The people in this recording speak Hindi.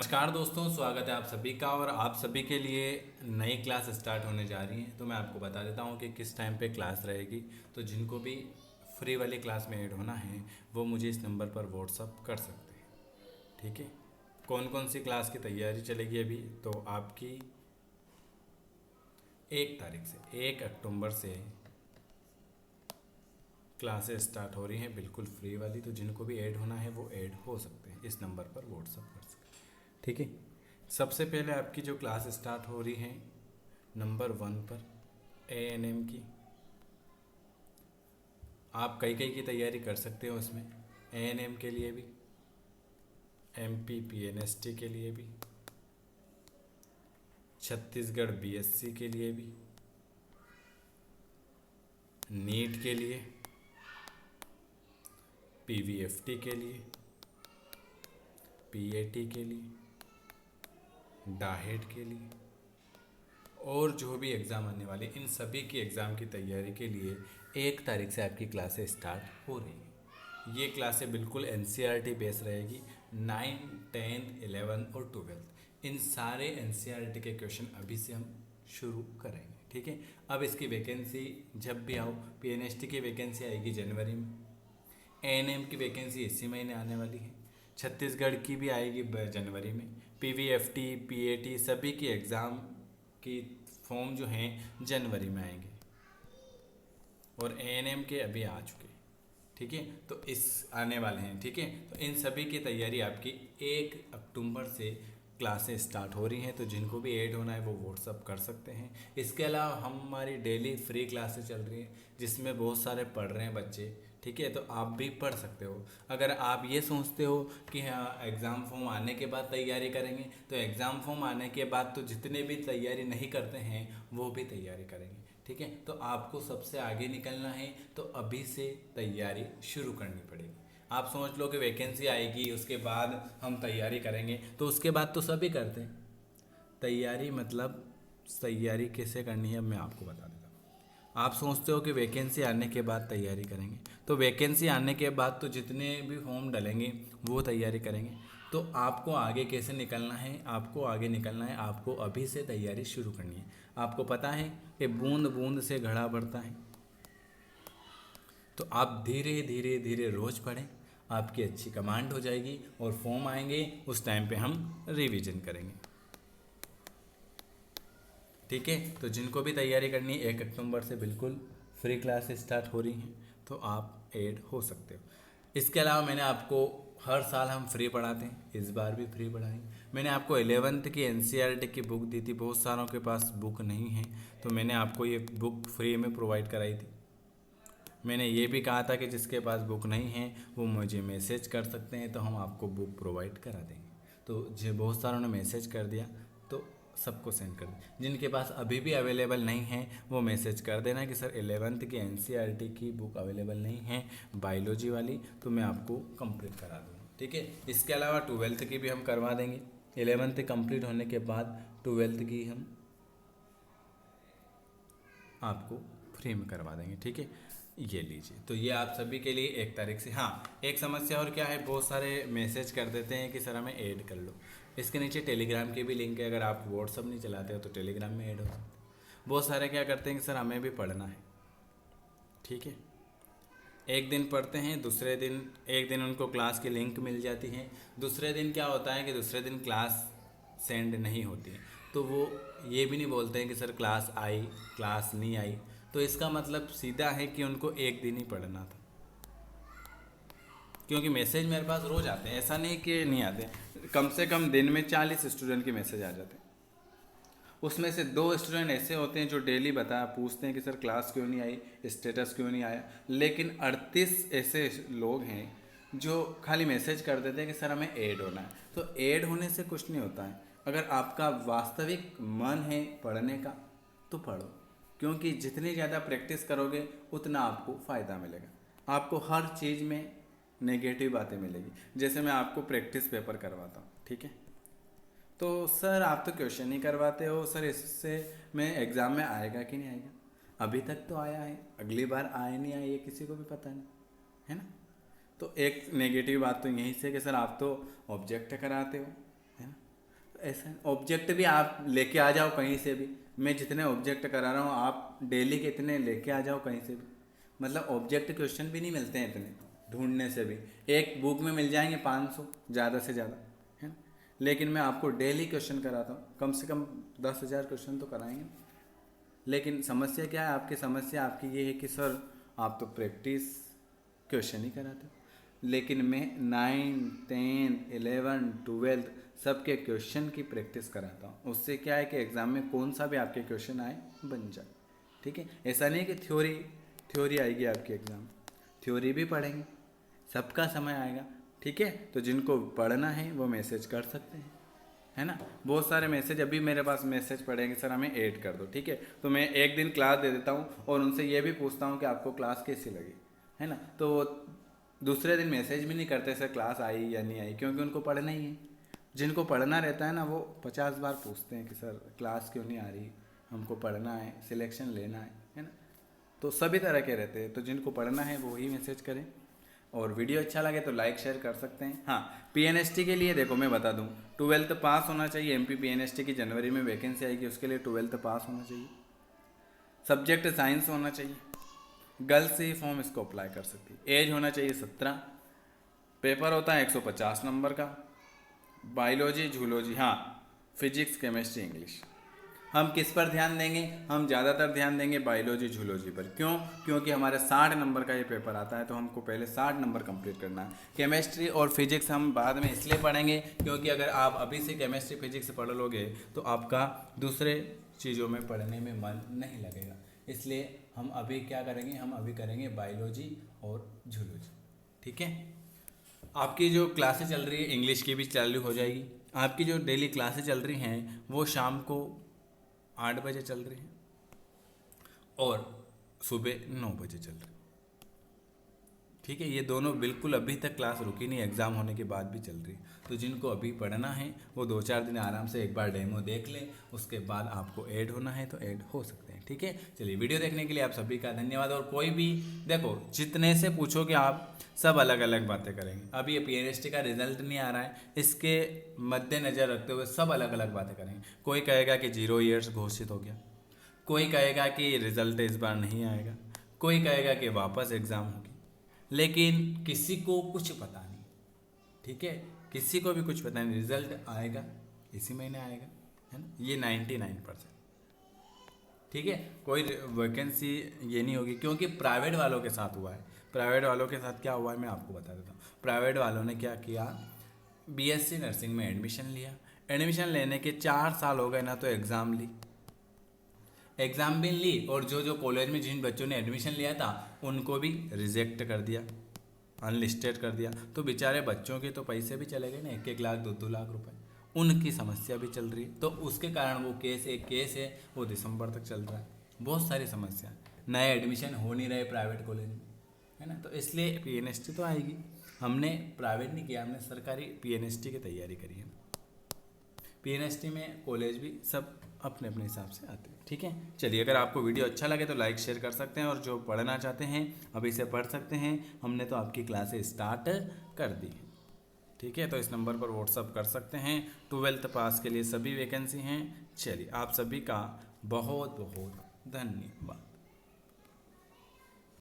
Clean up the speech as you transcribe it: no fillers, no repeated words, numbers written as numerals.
नमस्कार दोस्तों, स्वागत है आप सभी का। और आप सभी के लिए नई क्लास स्टार्ट होने जा रही है। तो मैं आपको बता देता हूँ कि किस टाइम पे क्लास रहेगी। तो जिनको भी फ्री वाली क्लास में ऐड होना है वो मुझे इस नंबर पर व्हाट्सअप कर सकते हैं। ठीक है। कौन कौन सी क्लास की तैयारी चलेगी अभी, तो आपकी 1 तारीख से 1 अक्टूबर से क्लासेस स्टार्ट हो रही हैं, बिल्कुल फ्री वाली। तो जिनको भी ऐड होना है वो ऐड हो सकते हैं, इस नंबर पर व्हाट्सअप कर सकते हैं। ठीक है। सबसे पहले आपकी जो क्लास स्टार्ट हो रही है नंबर 1 पर ANM की, आप कई कई की तैयारी कर सकते हो इसमें। ANM के लिए भी, MPPNST के लिए भी, छत्तीसगढ़ BSc के लिए भी, नीट के लिए, PVFT के लिए, PAT के लिए, डाहेट के लिए, और जो भी एग्ज़ाम आने वाले इन सभी की एग्ज़ाम की तैयारी के लिए 1 तारीख से आपकी क्लासेस स्टार्ट हो रही हैं। ये क्लासें बिल्कुल NCERT बेस रहेगी। 9, 10, 11 और 12 इन सारे NCERT के क्वेश्चन अभी से हम शुरू करेंगे। ठीक है। अब इसकी वैकेंसी जब भी आओ, PNST की वैकेंसी आएगी जनवरी में, ANM की वैकेंसी इसी महीने आने वाली है, छत्तीसगढ़ की भी आएगी जनवरी में, PVFT PAT सभी की एग्ज़ाम की फॉर्म जो हैं जनवरी में आएंगे, और ANM के अभी आ चुके। ठीक है। तो इस आने वाले हैं। ठीक है। तो इन सभी की तैयारी आपकी 1 अक्टूबर से क्लासेस स्टार्ट हो रही हैं। तो जिनको भी ऐड होना है वो व्हाट्सअप कर सकते हैं। इसके अलावा हमारी डेली फ्री क्लासेस चल रही हैं जिसमें बहुत सारे पढ़ रहे हैं बच्चे। ठीक है। तो आप भी पढ़ सकते हो। अगर आप ये सोचते हो कि हाँ एग्ज़ाम फॉर्म आने के बाद तैयारी करेंगे, तो एग्ज़ाम फॉर्म आने के बाद तो जितने भी तैयारी नहीं करते हैं वो भी तैयारी करेंगे। ठीक है। तो आपको सबसे आगे निकलना है तो अभी से तैयारी शुरू करनी पड़ेगी। आप सोच लो कि वैकेंसी आएगी उसके बाद हम तैयारी करेंगे, तो उसके बाद तो सभी करते हैं तैयारी। मतलब तैयारी कैसे करनी है अब मैं आपको बता देता हूँ। आप सोचते हो कि वैकेंसी आने के बाद तैयारी करेंगे, तो वैकेंसी आने के बाद तो जितने भी फॉर्म डलेंगे वो तैयारी करेंगे। तो आपको आगे कैसे निकलना है, आपको आगे निकलना है, आपको अभी से तैयारी शुरू करनी है। आपको पता है कि बूंद बूंद से घड़ा भरता है। तो आप धीरे धीरे धीरे रोज़ पढ़ें, आपकी अच्छी कमांड हो जाएगी और फॉर्म आएंगे उस टाइम पे हम रिवीजन करेंगे। ठीक है। तो जिनको भी तैयारी करनी है 1 अक्टूबर से बिल्कुल फ्री क्लास स्टार्ट हो रही हैं, तो आप ऐड हो सकते हो। इसके अलावा मैंने आपको हर साल हम फ्री पढ़ाते हैं, इस बार भी फ्री पढ़ाएंगे। मैंने आपको 11th की NCERT की बुक दी थी, बहुत सारों के पास बुक नहीं है, तो मैंने आपको ये बुक फ्री में प्रोवाइड कराई थी। मैंने ये भी कहा था कि जिसके पास बुक नहीं है वो मुझे मैसेज कर सकते हैं, तो हम आपको बुक प्रोवाइड करा देंगे। तो जो बहुत सारों ने मैसेज कर दिया तो सबको सेंड कर दें। जिनके पास अभी भी अवेलेबल नहीं है वो मैसेज कर देना कि सर 11th की NCERT की बुक अवेलेबल नहीं है बायोलॉजी वाली, तो मैं आपको कंप्लीट करा दूँगा। ठीक है। इसके अलावा 12th की भी हम करवा देंगे। 11th कंप्लीट होने के बाद 12th की हम आपको फ्री में करवा देंगे। ठीक है। ये लीजिए। तो ये आप सभी के लिए 1 तारीख से। हाँ, एक समस्या और क्या है, बहुत सारे मैसेज कर देते हैं कि सर हमें ऐड कर लो। इसके नीचे टेलीग्राम की भी लिंक है, अगर आप व्हाट्सअप नहीं चलाते हो तो टेलीग्राम में ऐड हो सकते हैं। बहुत सारे क्या करते हैं कि सर हमें भी पढ़ना है। ठीक है। एक दिन पढ़ते हैं, दूसरे दिन एक दिन उनको क्लास की लिंक मिल जाती है, दूसरे दिन क्या होता है कि दूसरे दिन क्लास सेंड नहीं होती है, तो वो ये भी नहीं बोलते हैं कि सर क्लास आई, क्लास नहीं आई। तो इसका मतलब सीधा है कि उनको एक दिन ही पढ़ना था, क्योंकि मैसेज मेरे पास रोज़ आते हैं, ऐसा नहीं कि नहीं आते। कम से कम दिन में 40 स्टूडेंट के मैसेज आ जाते हैं। उसमें से 2 स्टूडेंट ऐसे होते हैं जो डेली पूछते हैं कि सर क्लास क्यों नहीं आई, स्टेटस क्यों नहीं आया। लेकिन 38 ऐसे लोग हैं जो खाली मैसेज कर देते हैं कि सर हमें ऐड होना है। तो ऐड होने से कुछ नहीं होता है। अगर आपका वास्तविक मन है पढ़ने का तो पढ़ो, क्योंकि जितनी ज़्यादा प्रैक्टिस करोगे उतना आपको फ़ायदा मिलेगा। आपको हर चीज़ में नेगेटिव बातें मिलेगी। जैसे मैं आपको प्रैक्टिस पेपर करवाता हूँ, ठीक है, तो सर आप तो क्वेश्चन ही करवाते हो, सर इससे मैं एग्ज़ाम में आएगा कि नहीं आएगा। अभी तक तो आया है, अगली बार आए नहीं आए ये किसी को भी पता नहीं है ना। तो एक नेगेटिव बात तो यहीं से कि सर आप तो ऑब्जेक्ट कराते हो, है ना। ऐसा ऑब्जेक्ट भी आप लेके आ जाओ कहीं से भी, मैं जितने ऑब्जेक्ट करा रहा हूँ आप डेली के इतने लेके आ जाओ कहीं से भी, मतलब ऑब्जेक्ट क्वेश्चन भी नहीं मिलते हैं इतने ढूंढने से भी, एक बुक में मिल जाएंगे 500 ज़्यादा से ज़्यादा, है ना। लेकिन मैं आपको डेली क्वेश्चन कराता हूँ, कम से कम 10,000 क्वेश्चन तो कराएंगे। लेकिन समस्या क्या है आपकी, समस्या आपकी ये है कि सर आप तो प्रैक्टिस क्वेश्चन ही कराते हो, लेकिन मैं 9, 10, 11, 12 सबके क्वेश्चन की प्रैक्टिस कराता हूँ। उससे क्या है कि एग्ज़ाम में कौन सा भी आपके क्वेश्चन आए बन जाए, ठीक है। ऐसा नहीं है कि थ्योरी आएगी आपके एग्ज़ाम, थ्योरी भी पढ़ेंगे, सबका समय आएगा, ठीक है। तो जिनको पढ़ना है वो मैसेज कर सकते हैं, है ना। बहुत सारे मैसेज अभी मेरे पास मैसेज पड़ेंगे, सर हमें ऐड कर दो, ठीक है। तो मैं एक दिन क्लास दे देता हूँ और उनसे ये भी पूछता हूँ कि आपको क्लास कैसी लगी, है ना। तो वो दूसरे दिन मैसेज भी नहीं करते सर क्लास आई या नहीं आई, क्योंकि उनको पढ़ना ही है। जिनको पढ़ना रहता है ना वो 50 बार पूछते हैं कि सर क्लास क्यों नहीं आ रही, हमको पढ़ना है, सिलेक्शन लेना है ना। तो सभी तरह के रहते हैं, तो जिनको पढ़ना है वो ही मैसेज करें। और वीडियो अच्छा लगे तो लाइक शेयर कर सकते हैं। हाँ, पीएनएसटी के लिए देखो मैं बता दूं, 12th पास होना चाहिए। एमपी पीएनएसटी की जनवरी में वैकेंसी आएगी, उसके लिए 12th पास होना चाहिए, सब्जेक्ट साइंस होना चाहिए, गर्ल्स ही फॉर्म इसको अप्लाई कर सकती है, एज होना चाहिए 17, पेपर होता है 150 नंबर का, बायोलॉजी झूलॉजी, हाँ फिजिक्स केमिस्ट्री इंग्लिश। हम किस पर ध्यान देंगे, हम ज़्यादातर ध्यान देंगे बायोलॉजी झूलॉजी पर। क्यों, क्योंकि हमारे 60 नंबर का ये पेपर आता है, तो हमको पहले 60 नंबर कंप्लीट करना है। केमिस्ट्री और फिजिक्स हम बाद में इसलिए पढ़ेंगे क्योंकि अगर आप अभी से केमिस्ट्री फिजिक्स पढ़ लोगे तो आपका दूसरे चीज़ों में पढ़ने में मन नहीं लगेगा, इसलिए हम अभी क्या करेंगे, हम अभी करेंगे बायोलॉजी और झूलॉजी, ठीक है। आपकी जो क्लासेस चल रही है इंग्लिश की भी चालू हो जाएगी। आपकी जो डेली क्लासेस चल रही हैं वो शाम को 8 बजे चल रही है और सुबह 9 बजे चल रही है, ठीक है। ये दोनों बिल्कुल अभी तक क्लास रुकी नहीं, एग्ज़ाम होने के बाद भी चल रही है। तो जिनको अभी पढ़ना है वो 2-4 दिन आराम से एक बार डेमो देख लें, उसके बाद आपको ऐड होना है तो ऐड हो सकते हैं, ठीक है। चलिए, वीडियो देखने के लिए आप सभी का धन्यवाद। और कोई भी देखो, जितने से पूछोगे आप सब अलग अलग बातें करेंगे। अब ये पीएनएसटी का रिजल्ट नहीं आ रहा है, इसके मद्देनज़र रखते हुए सब अलग अलग बातें करेंगे। कोई कहेगा कि 0 ईयर्स घोषित हो गया, कोई कहेगा कि रिजल्ट इस बार नहीं आएगा, कोई कहेगा कि वापस एग्ज़ाम होगी, लेकिन किसी को कुछ पता नहीं, ठीक है। किसी को भी कुछ पता नहीं, रिजल्ट आएगा इसी महीने आएगा, है ना, ये 99%, ठीक है। कोई वैकेंसी ये नहीं होगी, क्योंकि प्राइवेट वालों के साथ हुआ है। प्राइवेट वालों के साथ क्या हुआ है मैं आपको बता देता हूँ। प्राइवेट वालों ने क्या किया, बीएससी नर्सिंग में एडमिशन लिया, एडमिशन लेने के 4 साल हो गए ना, तो एग्ज़ाम भी ली, और जो कॉलेज में जिन बच्चों ने एडमिशन लिया था उनको भी रिजेक्ट कर दिया, अनलिस्टेड कर दिया। तो बेचारे बच्चों के तो पैसे भी चले गए ना, 1-1 लाख 2-2 लाख रुपए, उनकी समस्या भी चल रही है। तो उसके कारण वो एक केस है वो दिसंबर तक चल रहा है। बहुत सारी समस्या, नए एडमिशन हो नहीं रहे प्राइवेट कॉलेज में, है ना। तो इसलिए पीएनएसटी तो आएगी। हमने प्राइवेट नहीं किया, हमने सरकारी पीएनएसटी की तैयारी करी है। पीएनएसटी में कॉलेज भी सब अपने अपने हिसाब से आते हैं, ठीक है। चलिए, अगर आपको वीडियो अच्छा लगे तो लाइक शेयर कर सकते हैं, और जो पढ़ना चाहते हैं अभी से पढ़ सकते हैं। हमने तो आपकी क्लासेस स्टार्ट कर दी है, ठीक है। तो इस नंबर पर व्हाट्सअप कर सकते हैं। 12th पास के लिए सभी वैकेंसी हैं। चलिए, आप सभी का बहुत बहुत धन्यवाद।